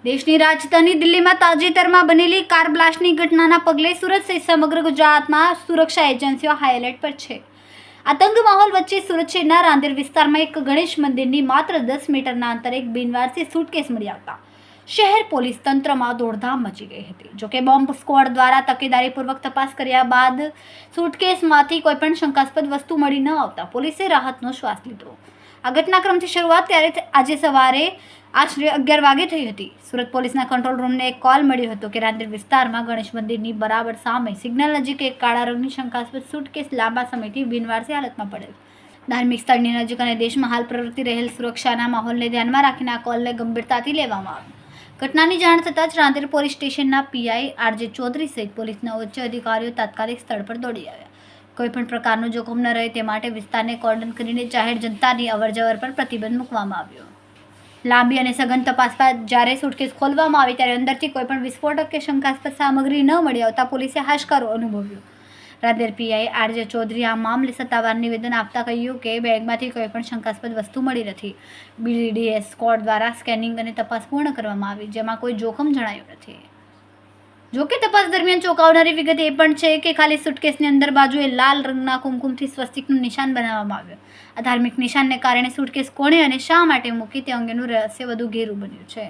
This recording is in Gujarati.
દેશની રાજધાની દિલ્હીમાં તાજેતરમાં બનેલી કાર બ્લાસ્ટની ઘટનાના પગલે સુરત સહિત સમગ્ર ગુજરાતમાં સુરક્ષા એજન્સીઓ હાઈ એલર્ટ પર છે। આતંક માહોલ વચ્ચે સુરત શહેરના રાંદેર વિસ્તારમાં એક ગણેશ મંદિરની માત્ર 10 મીટરના અંતરે એક બિનવારસી સુટકેસ મળી આવતા શહેર પોલીસ તંત્રમાં દોડધામ મચી ગઈ હતી। જોકે બોમ્બ સ્ક્વોડ દ્વારા તકેદારીપૂર્વક તપાસ કર્યા બાદ સુટકેસમાંથી કોઈપણ શંકાસ્પદ વસ્તુ મળી ન આવતા પોલીસે રાહતનો શ્વાસ લીધો। આ ઘટનાક્રમથી શરૂઆત ત્યારે આજે સવારે આશરે 11 વાગે થઈ હતી। સુરત પોલીસના કંટ્રોલ રૂમને એક કોલ મળ્યો હતો કે રાંદેર વિસ્તારમાં ગણેશ મંદિરની બરાબર સામે સિગ્નલ નજીક એક કાળા રંગની શંકાસ્પદ સુટકેસ લાંબા સમયથી બિનવારસી હાલતમાં પડેલ ધાર્મિક સ્થળની નજીક અને દેશમાં હાલ પ્રવર્તી રહેલ સુરક્ષાના માહોલને ધ્યાનમાં રાખીને આ કોલને ગંભીરતાથી લેવામાં આવ્યો। ઘટનાની જાણ થતાં જ રાંદેર પોલીસ સ્ટેશનના પીઆઈ આરજે ચૌધરી સહિત પોલીસના ઉચ્ચ અધિકારીઓ તાત્કાલિક સ્થળ પર દોડી આવ્યા। કોઈપણ પ્રકારનું જોખમ ન રહે તે માટે વિસ્તારને કોર્ડન કરીને જાહેર જનતાની અવરજવર પર પ્રતિબંધ મૂકવામાં આવ્યો। લાંબી અને સઘન તપાસ બાદ જ્યારે સુટકેસ ખોલવામાં આવી ત્યારે અંદરથી કોઈપણ વિસ્ફોટક કે શંકાસ્પદ સામગ્રી ન મળી આવતા પોલીસે હાશકારો અનુભવ્યો। રાંદેર પીઆઈ આરજે ચૌધરી આ મામલે સત્તાવાર નિવેદન આપતા કહ્યું કે બેગમાંથી કોઈપણ શંકાસ્પદ વસ્તુ મળી નથી। બીડીડીએસ સ્ક્વોડ દ્વારા સ્કેનિંગ અને તપાસ પૂર્ણ કરવામાં આવી જેમાં કોઈ જોખમ જણાયું નથી। જોકે તપાસ દરમિયાન ચોંકાવનારી વિગત એ પણ છે કે ખાલી સુટકેસની અંદર બાજુએ લાલ રંગના કુમકુમથી સ્વસ્તિકનું નિશાન બનાવવામાં આવ્યું। આ ધાર્મિક નિશાનને કારણે સુટકેસ કોણે અને શા માટે મૂકી તે અંગેનું રહસ્ય વધુ ઘેરું બન્યું છે।